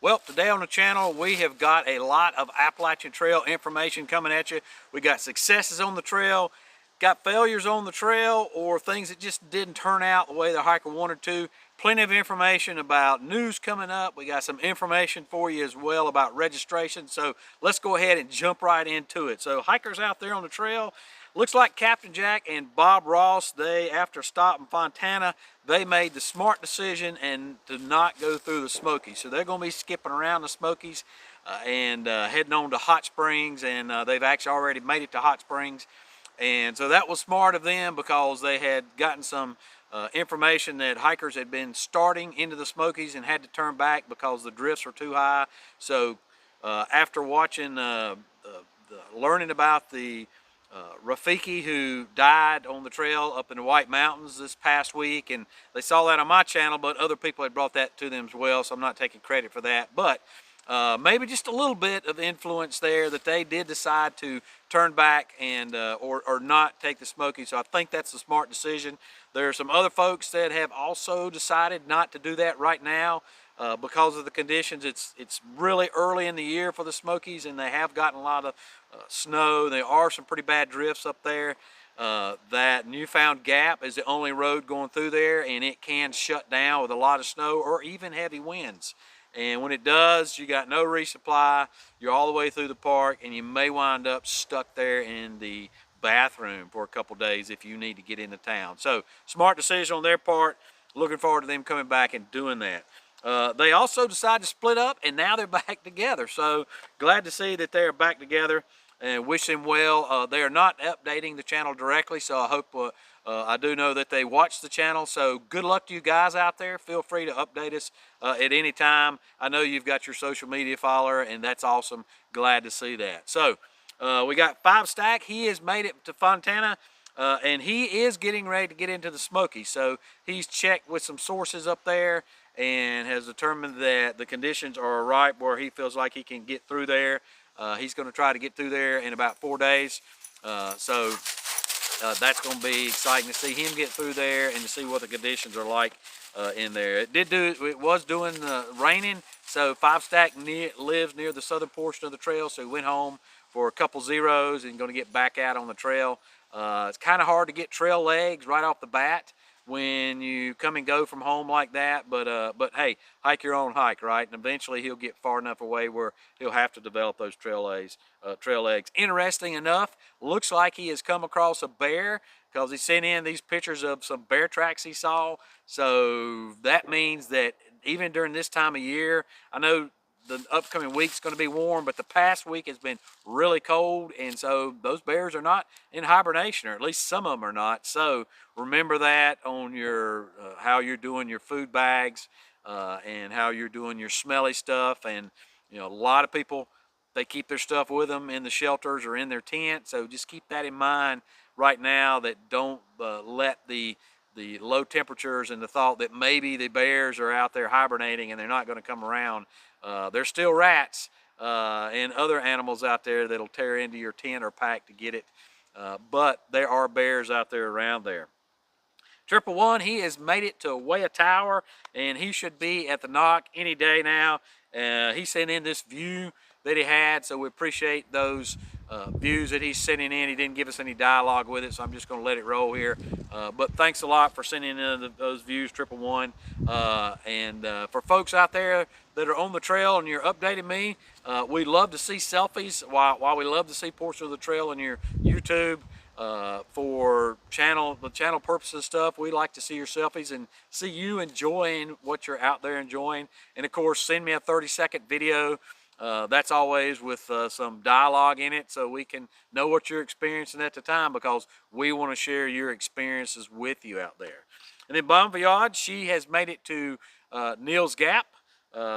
Well, today on the channel we have got a lot of Appalachian Trail information coming at you. We got successes on the trail, got failures on the trail, or things that just didn't turn out the way the hiker wanted to. Plenty of information about news coming up. We got some information for you as well about registration. So let's go ahead and jump right into it. So hikers out there on the trail, looks like Captain Jack and Bob Ross, they, after a stop in Fontana, they made the smart decision and to not go through the Smokies. So they're going to be skipping around the Smokies and heading on to Hot Springs, and they've actually already made it to Hot Springs. And so that was smart of them because they had gotten some information that hikers had been starting into the Smokies and had to turn back because the drifts were too high. So after watching, learning about the Rafiki who died on the trail up in the White Mountains this past week, and they saw that on my channel, but other people had brought that to them as well, so I'm not taking credit for that. But maybe just a little bit of influence there that they did decide to turn back and or not take the Smokies. So I think that's a smart decision. There are some other folks that have also decided not to do that right now because of the conditions. It's really early in the year for the Smokies, and they have gotten a lot of snow. There are some pretty bad drifts up there. That Newfound Gap is the only road going through there, and it can shut down with a lot of snow or even heavy winds. And when it does, you got no resupply. You're all the way through the park, and you may wind up stuck there in the bathroom for a couple days if you need to get into town. So smart decision on their part. Looking forward to them coming back and doing that. They also decided to split up, and now they're back together. So glad to see that they are back together, and wish them well. They are not updating the channel directly, so I hope I do know that they watch the channel. So good luck to you guys out there. Feel free to update us at any time. I know you've got your social media follower, and that's awesome. Glad to see that. So we got 5 Stack. He has made it to Fontana. And he is getting ready to get into the Smokies. So he's checked with some sources up there and has determined that the conditions are right where he feels like he can get through there. He's going to try to get through there in about 4 days. So that's going to be exciting to see him get through there and to see what the conditions are like in there. It was doing raining. So 5 Stack lives near the southern portion of the trail. So he went home for a couple zeros and going to get back out on the trail. It's kind of hard to get trail legs right off the bat when you come and go from home like that, but hey, hike your own hike, right? And eventually he'll get far enough away where he'll have to develop those trail legs. Interesting enough, looks like he has come across a bear because he sent in these pictures of some bear tracks he saw. So that means that even during this time of year, I know the upcoming week's going to be warm, but the past week has been really cold, and so those bears are not in hibernation, or at least some of them are not. So remember that on your how you're doing your food bags and how you're doing your smelly stuff. And you know, a lot of people, they keep their stuff with them in the shelters or in their tent, so just keep that in mind right now, that don't let the low temperatures and the thought that maybe the bears are out there hibernating and they're not going to come around. There's still rats and other animals out there that'll tear into your tent or pack to get it. But there are bears out there around there. 111, he has made it to Weah Tower, and he should be at the knock any day now. He sent in this view that he had, so we appreciate those views that he's sending in. He didn't give us any dialogue with it, so I'm just going to let it roll here. But thanks a lot for sending in those views, 111. And for folks out there that are on the trail and you're updating me, we love to see selfies while we love to see portions of the trail on your YouTube. For the channel purposes stuff, we like to see your selfies and see you enjoying what you're out there enjoying. And of course, send me a 30-second video. That's always with some dialogue in it, so we can know what you're experiencing at the time, because we want to share your experiences with you out there. And then Bon Voyage, she has made it to Neil's Gap,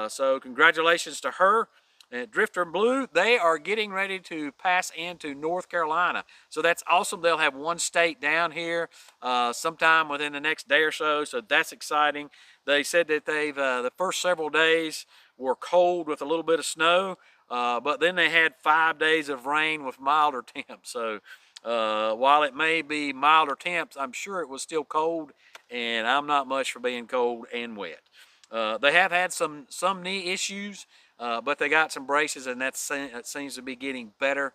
so congratulations to her. And Drifter and Blue, they are getting ready to pass into North Carolina. So that's awesome. They'll have one state down here sometime within the next day or so. So that's exciting. They said that they've the first several days were cold with a little bit of snow, but then they had 5 days of rain with milder temps. So while it may be milder temps, I'm sure it was still cold, and I'm not much for being cold and wet. They have had some knee issues, but they got some braces, and that seems to be getting better.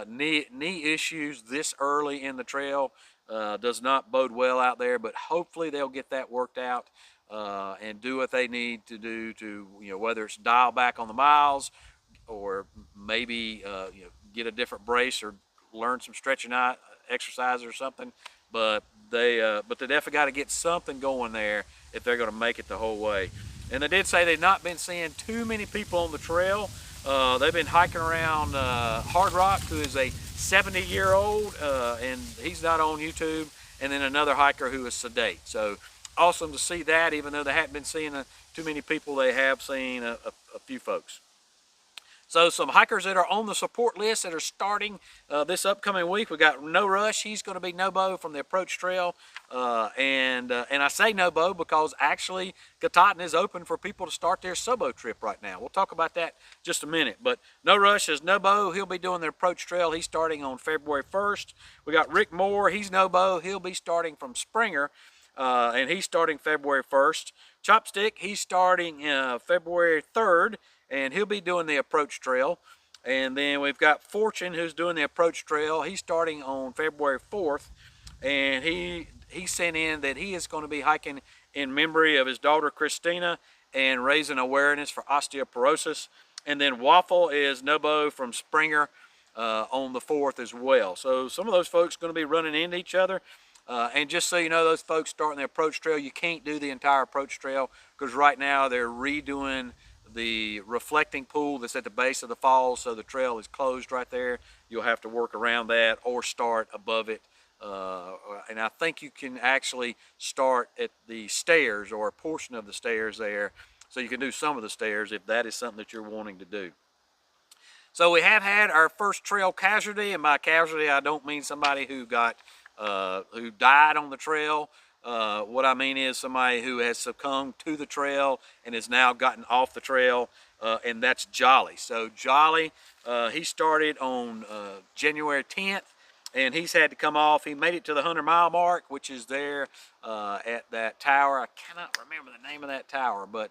Knee issues this early in the trail does not bode well out there, but hopefully they'll get that worked out and do what they need to do to, whether it's dial back on the miles or maybe get a different brace or learn some stretching exercise or something. But they definitely got to get something going there if they're going to make it the whole way. And they did say they've not been seeing too many people on the trail. They've been hiking around Hard Rock, who is a 70-year-old, and he's not on YouTube, and then another hiker who is sedate. So awesome to see that. Even though they haven't been seeing too many people, they have seen a few folks. So some hikers that are on the support list that are starting this upcoming week. We got No Rush. He's going to be Nobo from the Approach Trail. And I say Nobo because actually Katahdin is open for people to start their Sobo trip right now. We'll talk about that just a minute. But No Rush is Nobo. He'll be doing the Approach Trail. He's starting on February 1st. We got Rick Moore. He's Nobo. He'll be starting from Springer. And he's starting February 1st. Chopstick, he's starting February 3rd. And he'll be doing the Approach Trail. And then we've got Fortune, who's doing the Approach Trail. He's starting on February 4th. And he sent in that he is going to be hiking in memory of his daughter Christina and raising awareness for osteoporosis. And then Waffle is Nobo from Springer on the 4th as well. So some of those folks are going to be running into each other. And just so you know, those folks starting the Approach Trail, you can't do the entire Approach Trail because right now they're redoing the reflecting pool that's at the base of the falls, so the trail is closed right there. You'll have to work around that or start above it. And I think you can actually start at the stairs or a portion of the stairs there, so you can do some of the stairs if that is something that you're wanting to do. So we have had our first trail casualty, and by casualty I don't mean somebody who died on the trail. What I mean is somebody who has succumbed to the trail and has now gotten off the trail, and that's Jolly. So Jolly, he started on January 10th, and he's had to come off. He made it to the 100-mile mark, which is there at that tower. I cannot remember the name of that tower, but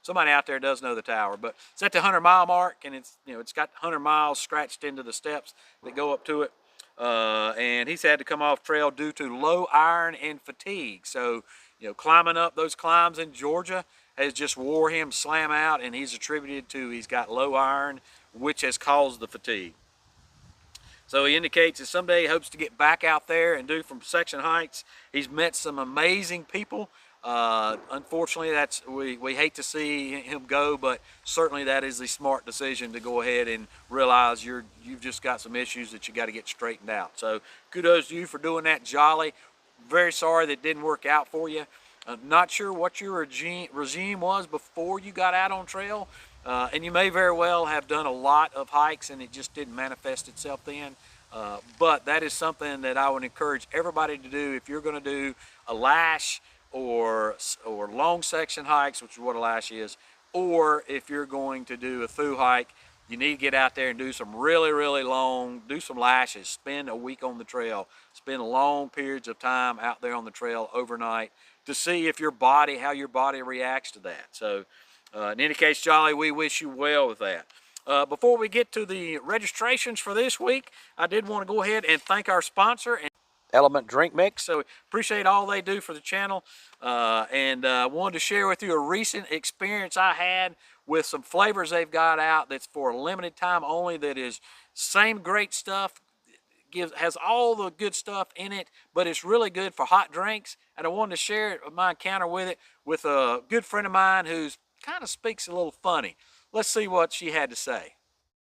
somebody out there does know the tower. But it's at the 100-mile mark, and it's got 100 miles scratched into the steps that go up to it. And he's had to come off trail due to low iron and fatigue. So, climbing up those climbs in Georgia has just wore him slam out, and he's attributed to he's got low iron, which has caused the fatigue. So he indicates that someday he hopes to get back out there and do from section hikes. He's met some amazing people. Unfortunately, we hate to see him go, but certainly that is the smart decision to go ahead and realize you've just got some issues that you got to get straightened out. So kudos to you for doing that, Jolly. Very sorry that it didn't work out for you. Not sure what your regime was before you got out on trail, and you may very well have done a lot of hikes and it just didn't manifest itself then. But that is something that I would encourage everybody to do if you're going to do a lash or long section hikes, which is what a lash is, or if you're going to do a through hike, you need to get out there and do some really, really long, do some lashes, spend a week on the trail, spend long periods of time out there on the trail overnight to see how your body reacts to that. So in any case, Jolly, we wish you well with that. Before we get to the registrations for this week, I did want to go ahead and thank our sponsor, LMNT Drink Mix. So appreciate all they do for the channel, and wanted to share with you a recent experience I had with some flavors they've got out that's for a limited time only, that is same great stuff, has all the good stuff in it, but it's really good for hot drinks. And I wanted to share my encounter with it with a good friend of mine who's kind of speaks a little funny. Let's see what she had to say.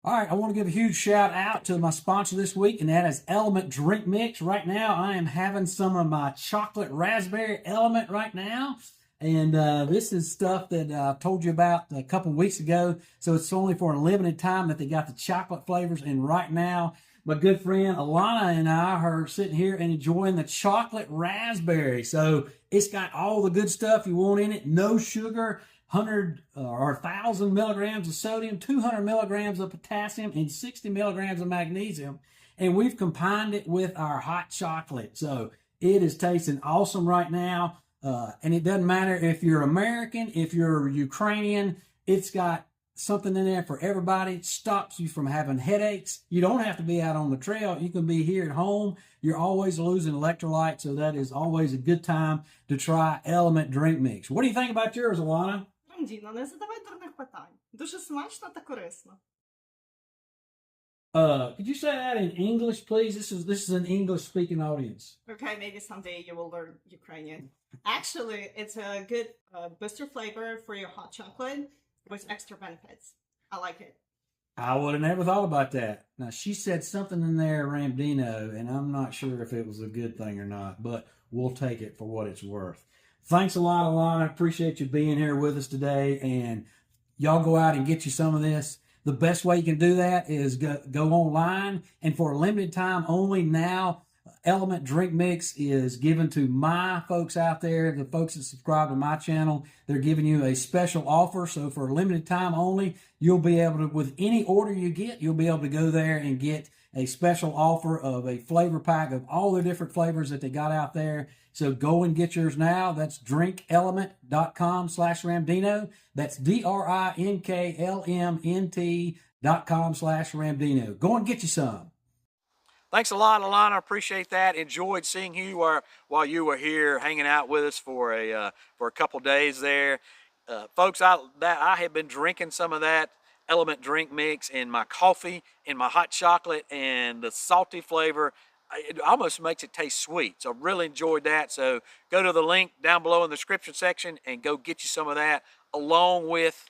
All right, I want to give a huge shout out to my sponsor this week, and that is LMNT Drink Mix. Right now, I am having some of my chocolate raspberry element right now. And this is stuff that I told you about a couple weeks ago. So it's only for a limited time that they got the chocolate flavors. And right now, my good friend Alana and I are sitting here and enjoying the chocolate raspberry. So it's got all the good stuff you want in it. No sugar, 100 or 1,000 milligrams of sodium, 200 milligrams of potassium, and 60 milligrams of magnesium. And we've combined it with our hot chocolate. So it is tasting awesome right now. And it doesn't matter if you're American, if you're Ukrainian, it's got something in there for everybody. It stops you from having headaches. You don't have to be out on the trail. You can be here at home. You're always losing electrolytes, so that is always a good time to try LMNT Drink Mix. What do you think about yours, Alana? Рандіно, не задавай дурних питань. Дуже смачно та корисно. Could you say that in English, please? This is an English-speaking audience. Okay, maybe someday you will learn Ukrainian. Actually, it's a good booster flavor for your hot chocolate with extra benefits. I like it. I would have never thought about that. Now, she said something in there, Ramdino, and I'm not sure if it was a good thing or not, but we'll take it for what it's worth. Thanks a lot, Alana. Appreciate you being here with us today, and y'all go out and get you some of this. The best way you can do that is go online, and for a limited time only now, LMNT Drink Mix is given to my folks out there, the folks that subscribe to my channel. They're giving you a special offer. So for a limited time only, you'll be able to, with any order you get, you'll be able to go there and get a special offer of a flavor pack of all the different flavors that they got out there. So go and get yours now. That's drinkelement.com/Ramdino. That's DRINKLMNT.com/Ramdino. Go and get you some. Thanks a lot, Alana. Appreciate that. Enjoyed seeing you while you were here hanging out with us for a couple days there. Folks, I have been drinking some of that LMNT Drink Mix in my coffee, in my hot chocolate, and the salty flavor, it almost makes it taste sweet. So really enjoyed that. So go to the link down below in the description section and go get you some of that, along with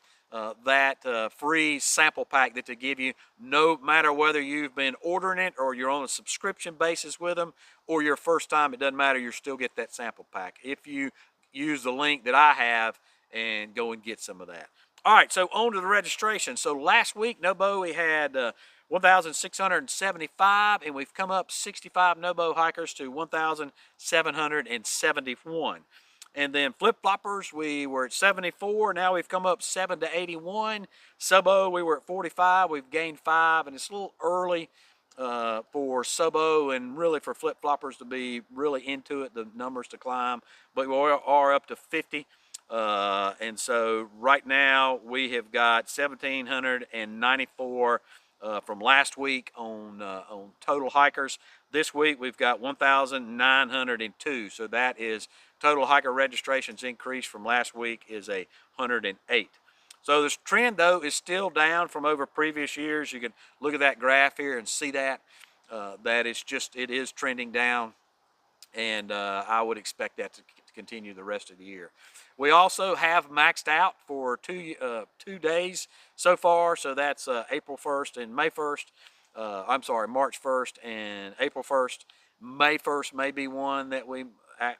that free sample pack that they give you. No matter whether you've been ordering it or you're on a subscription basis with them or your first time, it doesn't matter. You still get that sample pack if you use the link that I have and go and get some of that. All right, so on to the registration. So last week, Nobo, we had 1,675, and we've come up 65 Nobo hikers to 1,771. And then flip-floppers, we were at 74. Now we've come up 7 to 81. Subo, we were at 45. We've gained 5, and it's a little early for Subo and really for flip-floppers to be really into it, the numbers to climb. But we are up to 50. And so right now we have got 1,794 from last week on total hikers. This week we've got 1,902. So that is total hiker registrations increase from last week is 108. So this trend though is still down from over previous years. You can look at that graph here and see that it is trending down, and I would expect that to continue the rest of the year. We also have maxed out for two days so far. So that's April 1st and May 1st. I'm sorry, March 1st and April 1st. May 1st may be one that we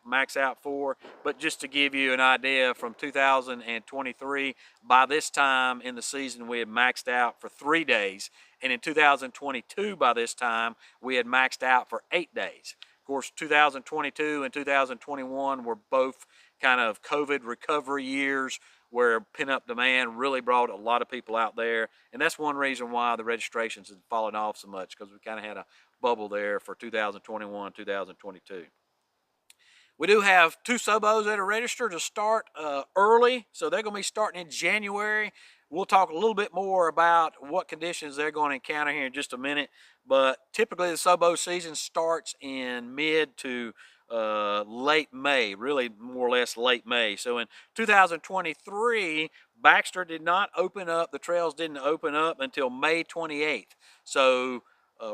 max out for, but just to give you an idea, from 2023, by this time in the season we had maxed out for 3 days, and in 2022 by this time we had maxed out for 8 days. Of course, 2022 and 2021 were both kind of COVID recovery years where pent-up demand really brought a lot of people out there, and that's one reason why the registrations have fallen off so much, because we kind of had a bubble there for 2021, 2022. We do have 2 Subos that are registered to start early, so they're going to be starting in January. We'll talk a little bit more about what conditions they're going to encounter here in just a minute, but typically the Subo season starts in mid to late May, really more or less late May. So in 2023, Baxter did not open up, the trails didn't open up until May 28th. So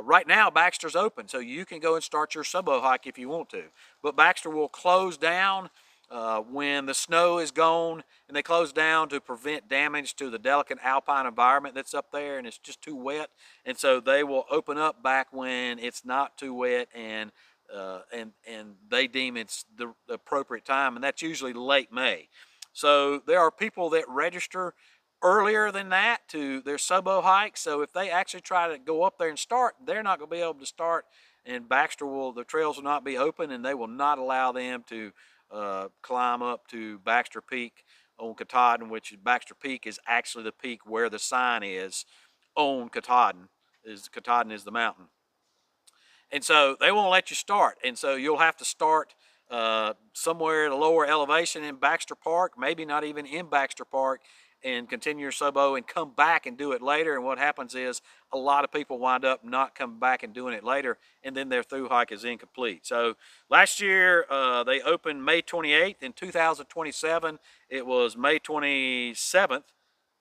right now, Baxter's open, so you can go and start your Subo hike if you want to. But Baxter will close down when the snow is gone, and they close down to prevent damage to the delicate alpine environment that's up there, and it's just too wet. And so they will open up back when it's not too wet, and they deem it's the appropriate time, and that's usually late May. So there are people that register earlier than that to their Subo hike. So if they actually try to go up there and start, they're not going to be able to start, and the trails will not be open, and they will not allow them to climb up to Baxter Peak on Katahdin, which Baxter Peak is actually the peak where the sign is on Katahdin. Katahdin is the mountain. And so they won't let you start, and so you'll have to start somewhere at a lower elevation in Baxter Park, maybe not even in Baxter Park, and continue your sobo and come back and do it later. And what happens is a lot of people wind up not coming back and doing it later, and then their through hike is incomplete. So last year they opened May 28th. In 2027 it was May 27th.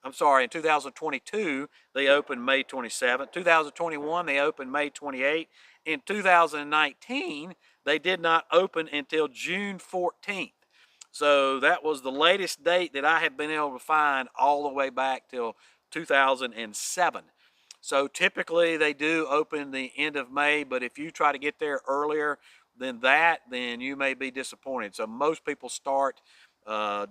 I'm sorry, in 2022 they opened May 27th. 2021 they opened May 28th. In 2019 they did not open until June 14th. So that was the latest date that I have been able to find all the way back till 2007. So typically they do open the end of May, but if you try to get there earlier than that, then you may be disappointed. So most people start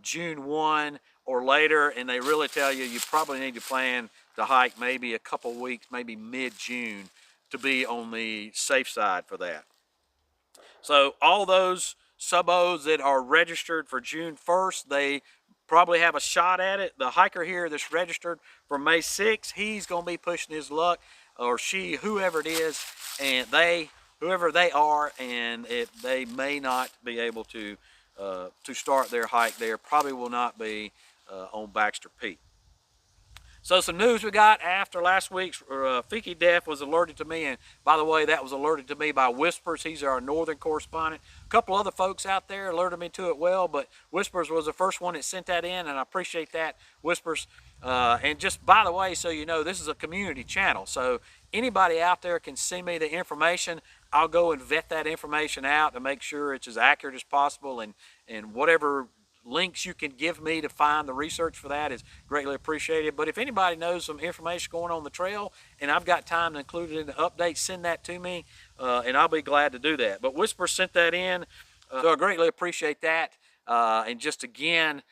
June 1 or later, and they really tell you you probably need to plan to hike maybe a couple weeks, maybe mid-June, to be on the safe side for that. So all those subos that are registered for June 1st, they probably have a shot at it. The hiker here that's registered for May 6th, he's going to be pushing his luck, or she, whoever it is, and whoever they are, and they may not be able to start their hike there. Probably will not be on Baxter Peak. So some news we got after last week's Fecky Death was alerted to me, and by the way, that was alerted to me by Whispers. He's our northern correspondent. A couple other folks out there alerted me to it well, but Whispers was the first one that sent that in, and I appreciate that, Whispers. And just by the way, so you know, this is a community channel, so anybody out there can send me the information. I'll go and vet that information out to make sure it's as accurate as possible, and whatever links you can give me to find the research for that is greatly appreciated. But if anybody knows some information going on the trail and I've got time to include it in the update, send that to me, and I'll be glad to do that. But Whisper sent that in, so I greatly appreciate that. And just again,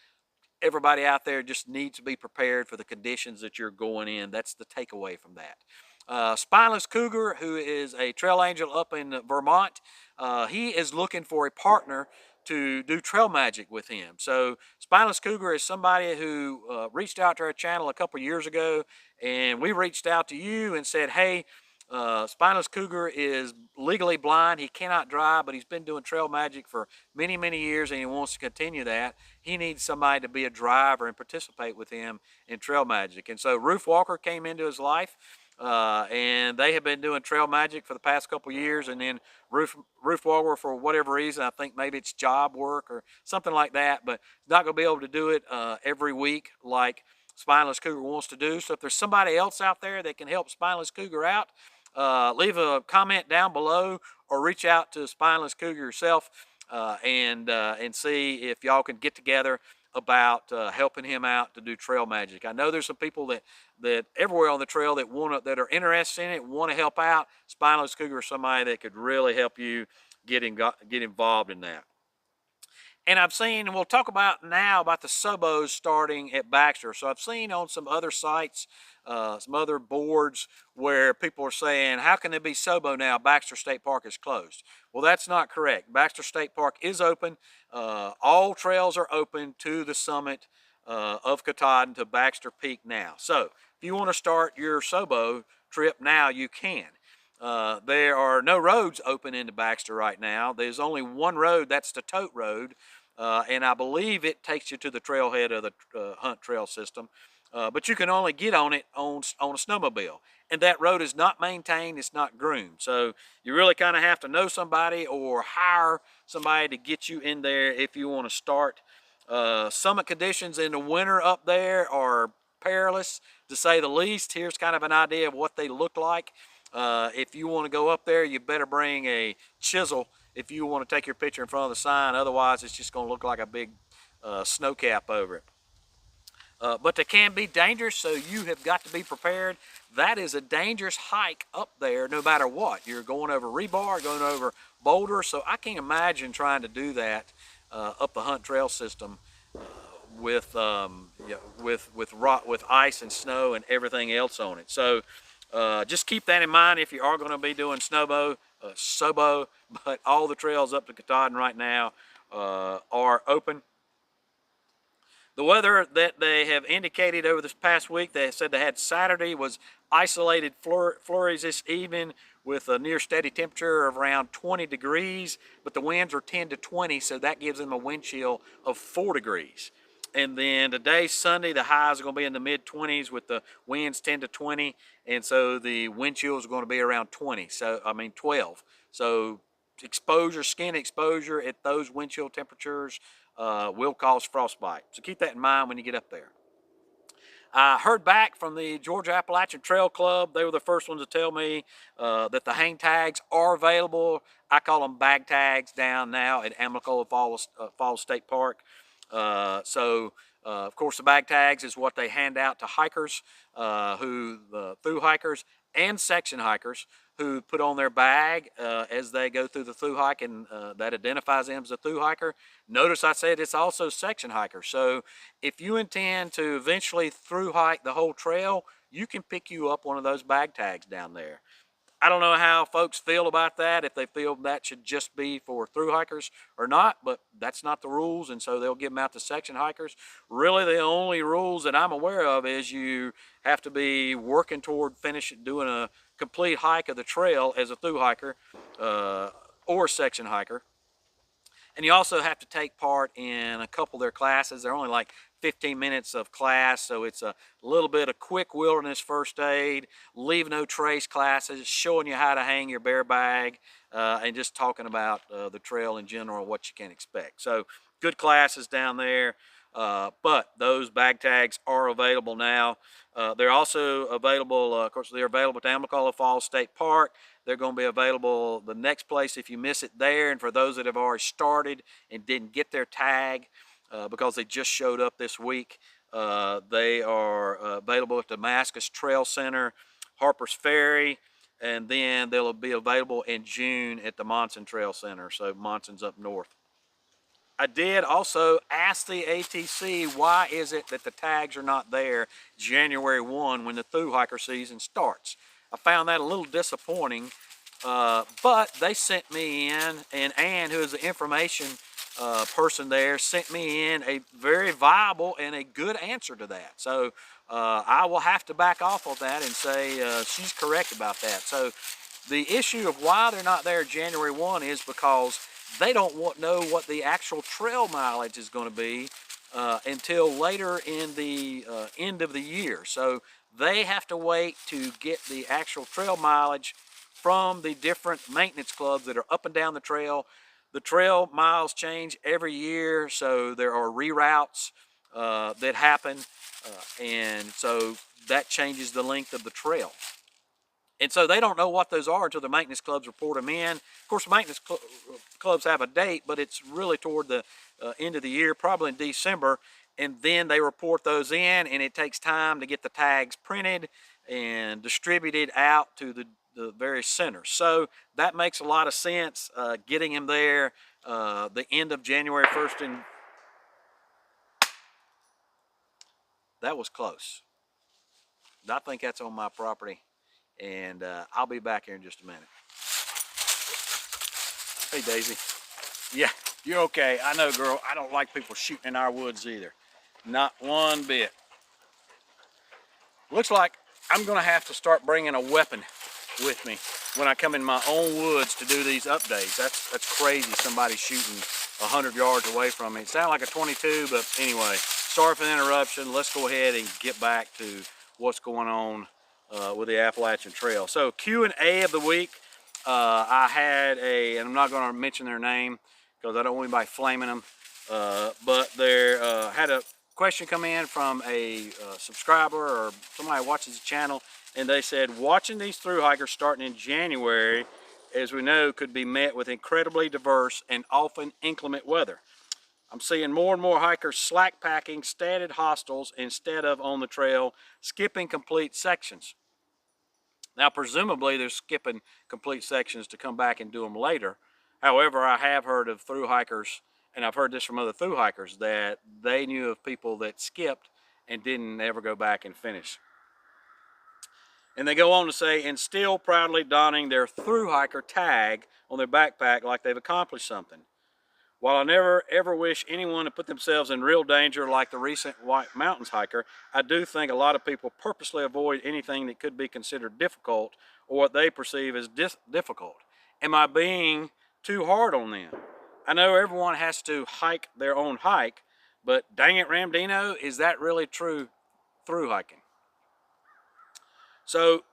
everybody out there just needs to be prepared for the conditions that you're going in. That's the takeaway from that. Spineless Cougar, who is a trail angel up in Vermont, he is looking for a partner to do trail magic with him. So Spineless Cougar is somebody who reached out to our channel a couple years ago, and we reached out to you and said, hey, Spineless Cougar is legally blind. He cannot drive, but he's been doing trail magic for many, many years, and he wants to continue that. He needs somebody to be a driver and participate with him in trail magic. And so Roof Walker came into his life, and they have been doing trail magic for the past couple years, and then Roof Walker, for whatever reason, I think maybe it's job work or something like that, but not going to be able to do it every week like Spineless Cougar wants to do. So if there's somebody else out there that can help Spineless Cougar out, leave a comment down below or reach out to Spineless Cougar yourself, and see if y'all can get together about helping him out to do trail magic. I know there's some people that everywhere on the trail that are interested in it, want to help out. Spineless Cougar is somebody that could really help you get involved in that. And I've seen, and we'll talk about now about the subos starting at Baxter. So I've seen on some other sites, some other boards where people are saying, how can there be sobo now? Baxter State Park is closed. Well, that's not correct. Baxter State Park is open. All trails are open to the summit of Katahdin to Baxter Peak now. So if you want to start your sobo trip now, you can. There are no roads open into Baxter right now. There's only one road, that's the Tote Road, and I believe it takes you to the trailhead of the Hunt Trail system, but you can only get on it on a snowmobile, and that road is not maintained, it's not groomed, so you really kind of have to know somebody or hire somebody to get you in there if you want to start. Summit conditions in the winter up there are perilous, to say the least. Here's kind of an idea of what they look like. If you want to go up there, you better bring a chisel if you want to take your picture in front of the sign. Otherwise, it's just going to look like a big snow cap over it. But they can be dangerous, so you have got to be prepared. That is a dangerous hike up there no matter what. You're going over rebar, going over boulder, so I can't imagine trying to do that up the Hunt Trail system with ice and snow and everything else on it. So just keep that in mind if you are going to be doing sobo, but all the trails up to Katahdin right now are open. The weather that they have indicated over this past week, they said they had Saturday was isolated flurries this evening with a near steady temperature of around 20 degrees, but the winds are 10 to 20, so that gives them a wind chill of 4 degrees. And then today, Sunday, the highs are going to be in the mid-20s with the winds 10 to 20, and so the wind chills are going to be around 12. So exposure, skin exposure at those wind chill temperatures will cause frostbite. So keep that in mind when you get up there. I heard back from the Georgia Appalachian Trail Club. They were the first ones to tell me that the hang tags are available. I call them bag tags down now at Amicalola Falls State Park. Of course, the bag tags is what they hand out to hikers, through hikers and section hikers who put on their bag as they go through the through hike, and that identifies them as a through hiker. Notice I said it's also section hiker. So if you intend to eventually through hike the whole trail, you can pick you up one of those bag tags down there. I don't know how folks feel about that, if they feel that should just be for through hikers or not, but that's not the rules, and so they'll give them out to section hikers. Really, the only rules that I'm aware of is you have to be working toward doing a complete hike of the trail as a through hiker or section hiker. And you also have to take part in a couple of their classes. They're only like 15 minutes of class, so it's a little bit of quick wilderness first aid, leave no trace classes, showing you how to hang your bear bag, and just talking about the trail in general, what you can expect. So good classes down there, but those bag tags are available now. They're also available, of course, they're available at Amicalola Falls State Park. They're going to be available the next place if you miss it there. And for those that have already started and didn't get their tag because they just showed up this week, they are available at the Damascus Trail Center, Harper's Ferry, and then they'll be available in June at the Monson Trail Center. So Monson's up north. I did also ask the ATC, why is it that the tags are not there January 1 when the through hiker season starts? I found that a little disappointing, but they sent me in, and Ann, who is the information person there, sent me in a very viable and a good answer to that. So I will have to back off of that and say she's correct about that. So the issue of why they're not there January 1 is because they don't know what the actual trail mileage is going to be until later in the end of the year. So they have to wait to get the actual trail mileage from the different maintenance clubs that are up and down the trail. The trail miles change every year, so there are reroutes that happen, and so that changes the length of the trail. And so they don't know what those are until the maintenance clubs report them in. Of course, maintenance clubs have a date, but it's really toward the end of the year, probably in December. And then they report those in, and it takes time to get the tags printed and distributed out to the various centers. So that makes a lot of sense, getting him there the end of January 1st. And that was close. I think that's on my property. And I'll be back here in just a minute. Hey, Daisy. Yeah, you're okay. I know, girl. I don't like people shooting in our woods either. Not one bit. Looks like I'm going to have to start bringing a weapon with me when I come in my own woods to do these updates. That's crazy, somebody shooting 100 yards away from me. It sounded like a 22, but anyway, sorry for the interruption. Let's go ahead and get back to what's going on with the Appalachian Trail. So Q&A of the week, I had and I'm not going to mention their name because I don't want anybody flaming them, but they had a question come in from a subscriber or somebody who watches the channel, and they said, watching these through hikers starting in January, as we know, could be met with incredibly diverse and often inclement weather. I'm seeing more and more hikers slack packing standard hostels instead of on the trail, skipping complete sections. Now, presumably, they're skipping complete sections to come back and do them later. However, I have heard of through hikers, and I've heard this from other through hikers, that they knew of people that skipped and didn't ever go back and finish. And they go on to say, and still proudly donning their through hiker tag on their backpack like they've accomplished something. While I never ever wish anyone to put themselves in real danger like the recent White Mountains hiker, I do think a lot of people purposely avoid anything that could be considered difficult or what they perceive as difficult. Am I being too hard on them? I know everyone has to hike their own hike, but dang it, Ramdino, is that really true through hiking? So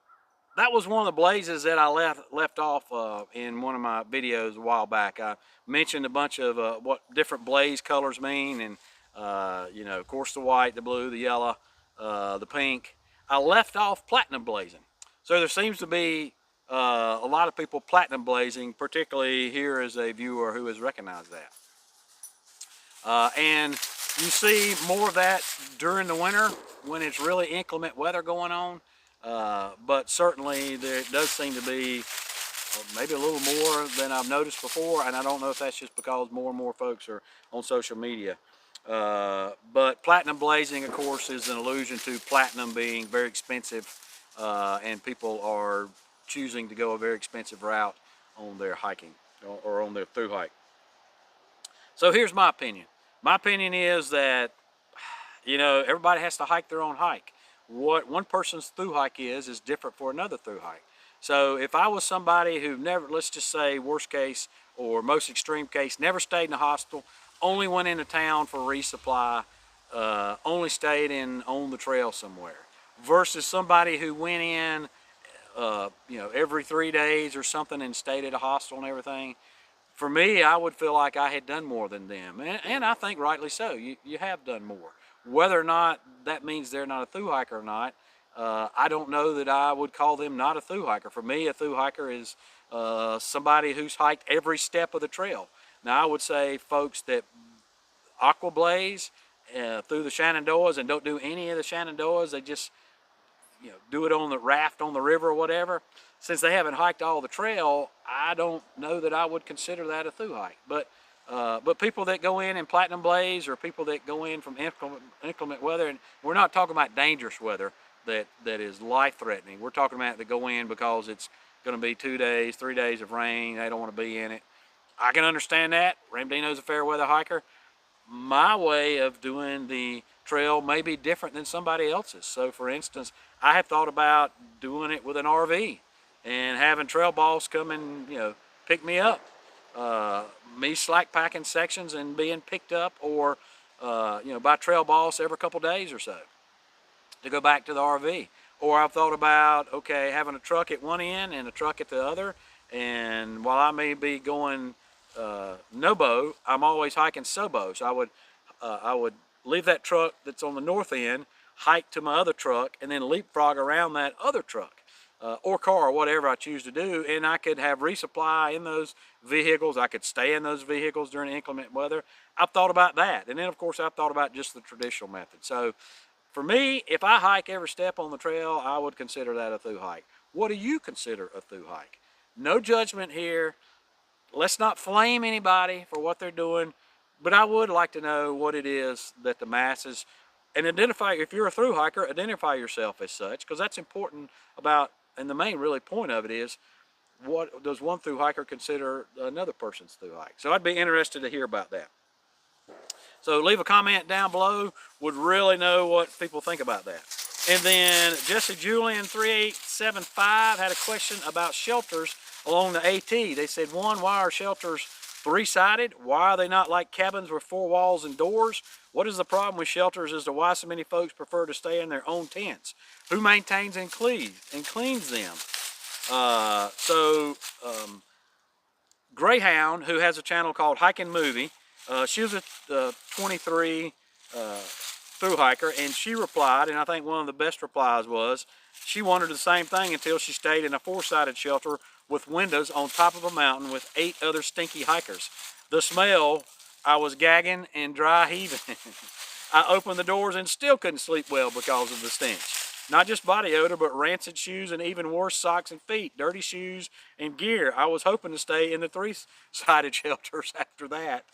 that was one of the blazes that I left off in one of my videos a while back. I mentioned a bunch of what different blaze colors mean, and you know, of course, the white, the blue, the yellow, the pink. I left off platinum blazing. So there seems to be a lot of people platinum blazing, particularly here as a viewer who has recognized that. And you see more of that during the winter when it's really inclement weather going on. But certainly there does seem to be maybe a little more than I've noticed before, and I don't know if that's just because more and more folks are on social media. But platinum blazing, of course, is an allusion to platinum being very expensive, and people are choosing to go a very expensive route on their hiking or on their through hike. So here's my opinion. My opinion is that, you know, everybody has to hike their own hike. What one person's through hike is different for another through hike. So if I was somebody who never, let's just say worst case or most extreme case, never stayed in a hostel, only went into town for resupply, only stayed on the trail somewhere, versus somebody who went in, you know, every 3 days or something and stayed at a hostel and everything. For me, I would feel like I had done more than them, and I think rightly so. You have done more. Whether or not that means they're not a through hiker or not, I don't know that I would call them not a through hiker. For me, a through hiker is somebody who's hiked every step of the trail. Now, I would say folks that aqua blaze through the Shenandoahs and don't do any of the Shenandoahs, they just, you know, do it on the raft on the river or whatever. Since they haven't hiked all the trail, I don't know that I would consider that a through hike. But people that go in platinum blaze, or people that go in from inclement weather, and we're not talking about dangerous weather that is life-threatening. We're talking about that go in because it's going to be 2 days, 3 days of rain. They don't want to be in it. I can understand that. Ramdino's a fair weather hiker. My way of doing the trail may be different than somebody else's. So for instance, I have thought about doing it with an RV and having trail boss come and, you know, pick me up. Me slack packing sections and being picked up, or you know, by trail boss every couple days or so to go back to the RV. Or I've thought about, okay, having a truck at one end and a truck at the other, and while I may be going no-bow, I'm always hiking so-bow. So I would leave that truck that's on the north end, hike to my other truck, and then leapfrog around that other truck. Or car, or whatever I choose to do, and I could have resupply in those vehicles. I could stay in those vehicles during inclement weather. I've thought about that, and then of course I've thought about just the traditional method. So for me, if I hike every step on the trail, I would consider that a through hike. What do you consider a through hike? No judgment here. Let's not flame anybody for what they're doing, but I would like to know what it is that the masses, and identify, if you're a through hiker, identify yourself as such, because that's important about. And the main really point of it is, what does one through hiker consider another person's through hike? So I'd be interested to hear about that. So leave a comment down below. Would really know what people think about that. And then Jesse Julian 3875 had a question about shelters along the AT. They said, one, why are shelters 3-sided? Why are they not like cabins with 4 walls and doors? What is the problem with shelters as to why so many folks prefer to stay in their own tents? Who maintains and cleans them? Greyhound, who has a channel called Hike and Movie, she was a 23 through hiker, and she replied, and I think one of the best replies was, she wondered the same thing until she stayed in a 4-sided shelter with windows on top of a mountain with 8 other stinky hikers. The smell, I was gagging and dry heaving. I opened the doors and still couldn't sleep well because of the stench. Not just body odor, but rancid shoes, and even worse, socks and feet, dirty shoes and gear. I was hoping to stay in the 3-sided shelters after that.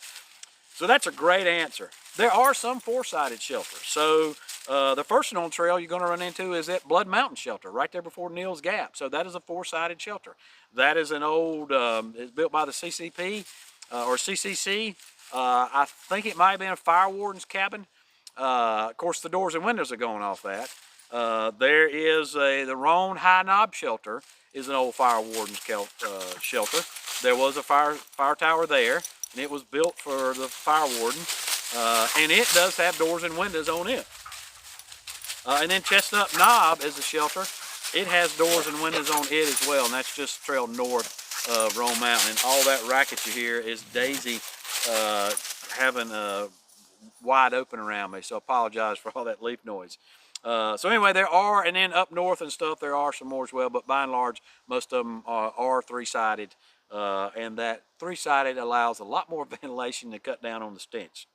So that's a great answer. There are some 4-sided shelters. So the first one on trail you're going to run into is at Blood Mountain Shelter, right there before Neal's Gap. So that is a 4-sided shelter. That is an old, it's built by the CCP or CCC. I think it might have been a fire warden's cabin. Of course, the doors and windows are going off that. There is the Roan High Knob Shelter is an old fire warden's shelter. There was a fire tower there, and it was built for the fire warden, and it does have doors and windows on it. And then Chestnut Knob is a shelter. It has doors and windows on it as well, and that's just trail north of Roan Mountain. And all that racket you hear is Daisy having a wide open around me, so I apologize for all that leaf noise. So anyway, there are, and then up north and stuff, there are some more as well, but by and large, most of them are three-sided, and that three-sided allows a lot more ventilation to cut down on the stench.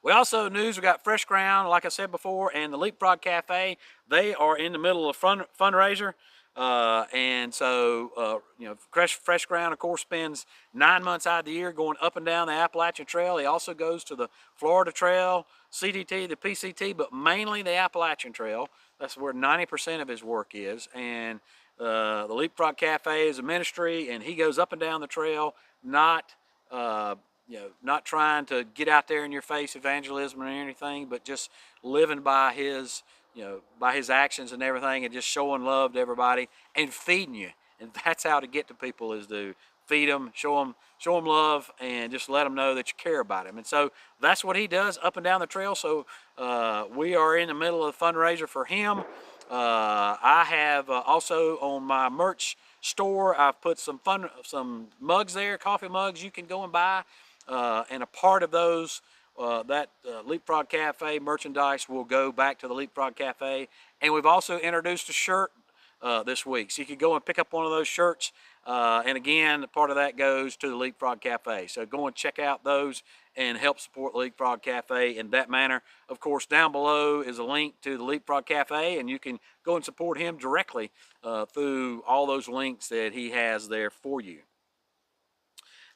We also we got Fresh Ground, like I said before, and the Leapfrog Cafe. They are in the middle of a fundraiser. And so, you know, Fresh Ground, of course, spends 9 months out of the year going up and down the Appalachian Trail. He also goes to the Florida Trail, CDT, the PCT, but mainly the Appalachian Trail. That's where 90% of his work is. And the Leapfrog Cafe is a ministry, and he goes up and down the trail, not you know, not trying to get out there in your face evangelism or anything, but just living by his, you know, by his actions and everything, and just showing love to everybody and feeding you. And that's how to get to people, is to feed them, show them love, and just let them know that you care about them. And so that's what he does up and down the trail. So we are in the middle of a fundraiser for him. I have also on my merch store, I've put some mugs there, coffee mugs you can go and buy. And a part of those, that Leapfrog Cafe merchandise will go back to the Leapfrog Cafe. And we've also introduced a shirt this week. So you can go and pick up one of those shirts. And again, part of that goes to the Leapfrog Cafe. So go and check out those and help support Leapfrog Cafe in that manner. Of course, down below is a link to the Leapfrog Cafe, and you can go and support him directly through all those links that he has there for you.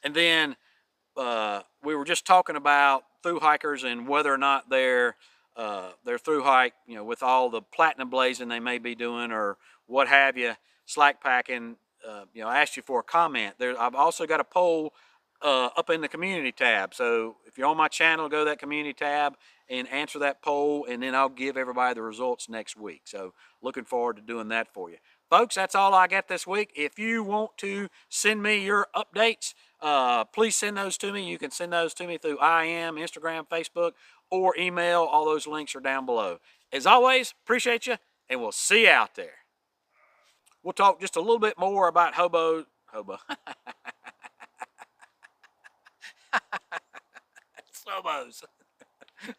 And then we were just talking about through hikers and whether or not their through hike, you know, with all the platinum blazing they may be doing or what have you, slack packing. You know, I asked you for a comment there. I've also got a poll up in the community tab. So if you're on my channel, go to that community tab and answer that poll, and then I'll give everybody the results next week. So looking forward to doing that for you. Folks, that's all I got this week. If you want to send me your updates, please send those to me. You can send those to me through IM, Instagram, Facebook, or email. All those links are down below. As always, appreciate you, and we'll see you out there. We'll talk just a little bit more about hobos.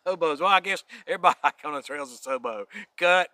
Hobos. Well, I guess everybody on the trails is hobo. Cut.